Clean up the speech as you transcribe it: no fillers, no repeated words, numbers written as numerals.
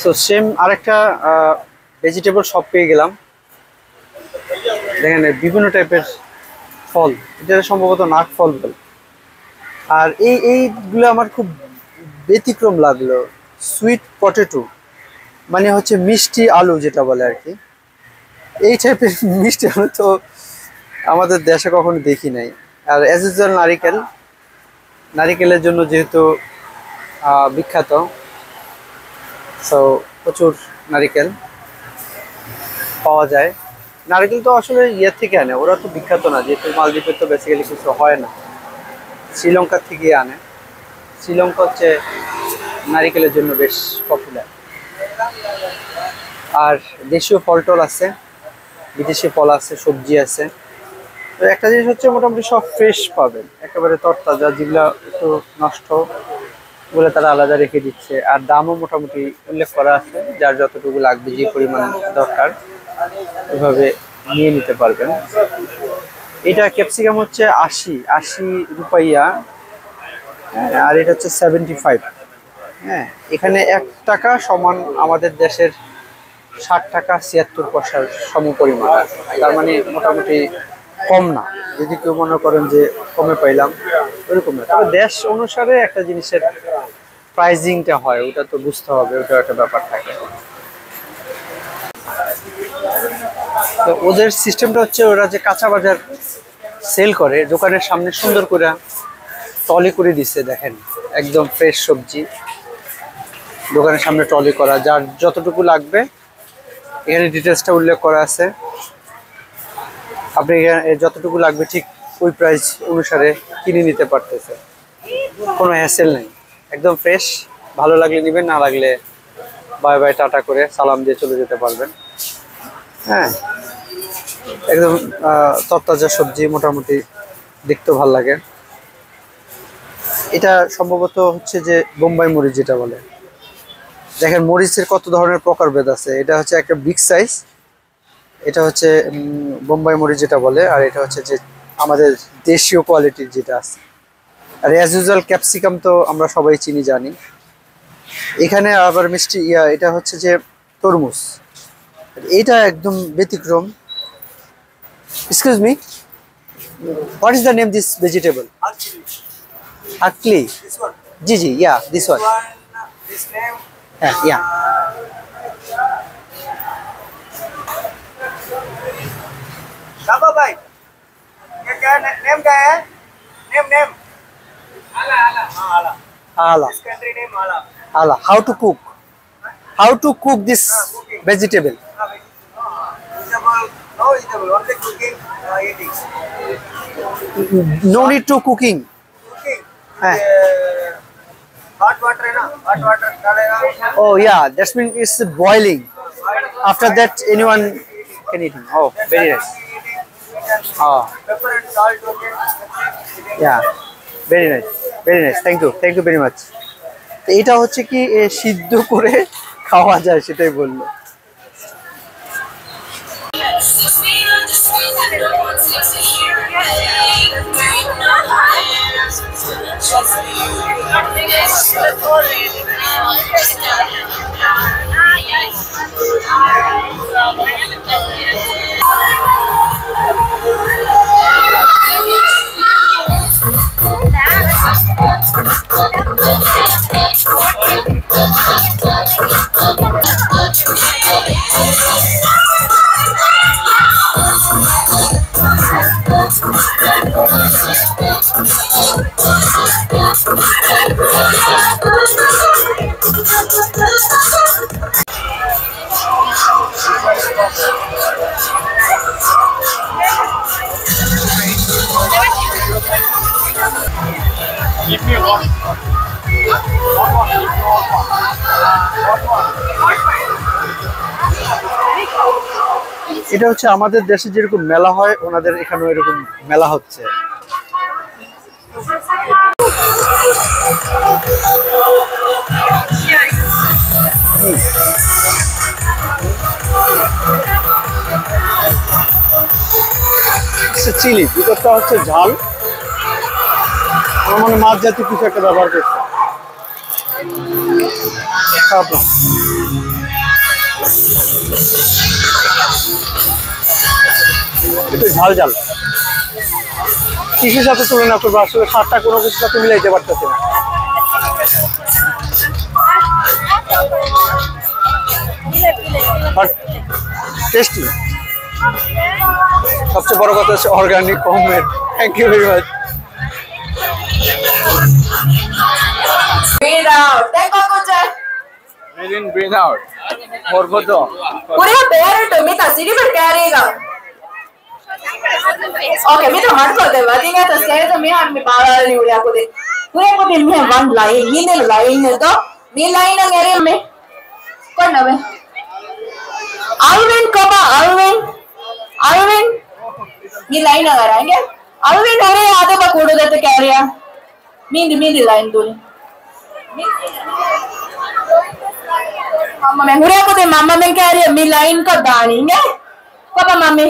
So same আরেকটা vegetable shop পেয়ে গেলাম। দেখেন বিভিন্ন টাইপের ফল, এটা সম্ভবত নাক ফল বলে। আর এইগুলো আমার খুব ব্যতিক্রম লাগলো। সুইট পটেটো মানে হচ্ছে মিষ্টি আলু যেটা বলে আর কি, এই টাইপের মিষ্টি আলু তো আমাদের দেশে কখনো দেখি নাই। আর অ্যাজ ইউজুয়াল নারিকেলের জন্য যেহেতু বিখ্যাত, সো প্রচুর নারিকেল পাওয়া যায়। নারকেল তো আসলে ইয়ের থেকে আনে, ওরা তো বিখ্যাত না, যেহেতু মালদ্বীপে তো বেসিক্যালি কিছু হয় না, শ্রীলঙ্কার থেকে আনে। শ্রীলঙ্কা হচ্ছে নারিকেলের জন্য বেশ পপুলার। আর দেশীয় ফল টল আছে, বিদেশি ফল আছে, সবজি আছে। তো একটা জিনিস হচ্ছে মোটামুটি সব ফ্রেশ পাবেন, একেবারে তরতাজা। যেগুলো একটু নষ্ট ওগুলো তারা আলাদা রেখে দিচ্ছে। আর দামও মোটামুটি উল্লেখ করা আছে, যার যতটুকু লাগবে, যে পরিমাণ দরকার ওইভাবে নিয়ে নিতে পারবেন। এটা ক্যাপসিকাম হচ্ছে ৮০ রুপাইয়া, আর এটা হচ্ছে 75। হ্যাঁ, এখানে ১ টাকা সমান আমাদের দেশের ৬০ টাকা ৭৬ পয়সার সমপরিমাণ। তার মানে মোটামুটি কম না। যদি কেউ মনে করেন যে কমে পাইলাম, ওরকম না। তবে দেশ অনুসারে একটা জিনিসের প্রাইজিংটা হয়, ওটা তো বুঝতে হবে, ওটা একটা ব্যাপার থাকে। তো ওদের সিস্টেমটা হচ্ছে, ওরা যে কাঁচা বাজার সেল করে, দোকানের সামনে সুন্দর করে ট্রলি করে দিচ্ছে। দেখেন একদম ফ্রেশ সবজি দোকানের সামনে ট্রলি করা, যার যতটুকু লাগবে এখানে ডিটেলসটা উল্লেখ করা আছে। আপনি এখানে যতটুকু লাগবে ঠিক ওই প্রাইস অনুসারে কিনে নিতে পারতেছে, কোনো হ্যাসেল নেই, একদম ফ্রেশ। ভালো লাগলে নেবেন, না লাগলে বাই বাই টাটা করে সালাম দিয়ে চলে যেতে পারবেন। হ্যাঁ, একদম তরতাজা সবজি, মোটামুটি দেখতেও ভালো লাগে। এটা সম্ভবত হচ্ছে যে বোম্বাই মরিচ যেটা বলে। দেখেন মরিচের কত ধরনের প্রকারভেদ আছে। এটা হচ্ছে একটা বিগ সাইজ, এটা হচ্ছে বোম্বাই মরিচ যেটা বলে। আর এটা হচ্ছে যে আমাদের দেশীয় কোয়ালিটির যেটা আছে। আর অ্যাজ ইউজুয়াল ক্যাপসিকাম তো আমরা সবাই চিনি জানি। এখানে আবার মিষ্টি এটা হচ্ছে যে তরমুজ, এটা একদম ব্যতিক্রম। Excuse me, what is the name this vegetable? আকলি। জি জি, ইয়া দিস ওয়ান। হ্যাঁ, ইয়া। Siapa baik? क्या नेम क्या है? नेम आला आला आला Ala. This country name आला Ala. How to cook? How to cook this vegetable? vegetable no vegetable only cooking eating No need to cooking. हाँ hot water है ना hot water डालेगा Oh yeah, that means it's boiling. After that, anyone can eat it. Oh, very nice. Oh, pepper and salt okay yeah, very nice, very nice. Thank you very much. তো এটা হচ্ছে কি সিদ্ধ করে খাওয়া যায়, সেটাই বললো। এটা হচ্ছে আমাদের দেশে যেরকম মেলা হয়, ওনাদের এখানেও এরকম মেলা হচ্ছে। চিলি ভিতরটা হচ্ছে ঝাল, আমার মনে মাছ জাতীয় কিছু একটা ব্যবহার করছে। খারাপ না। একটু ঝাল ঝাল। কিছুর সাথে তুলনা করবো আসলে স্বাদটা কোনো কিছুর সাথে মিলাইতে পারতেছি না। টেস্টি। সবচেয়ে বড় কথা হচ্ছে organic, homemade. Thank you very much. Breathe out. Take a good time. Breathe in, breathe out. More good. पूरे पैर तो मिता सीढ़ी पर करेगा। ओके मिता मत कर दे वादिंग है तो स्टेज तो मैं हम बाहर नहीं उड़ा को दे। पूरे को दिन में वन लाइन ही नहीं लाइन है तो मी लाइन है मेरे में कौन ना बे Alvin मी लाइन अगर आएंगे Alvin अरे आधे बकोड़ो देते क्या रहा मींदी लाइन तूने मामा मैं हुरे को दे मामा मैं कह रही है मी लाइन का दानी है पापा मामी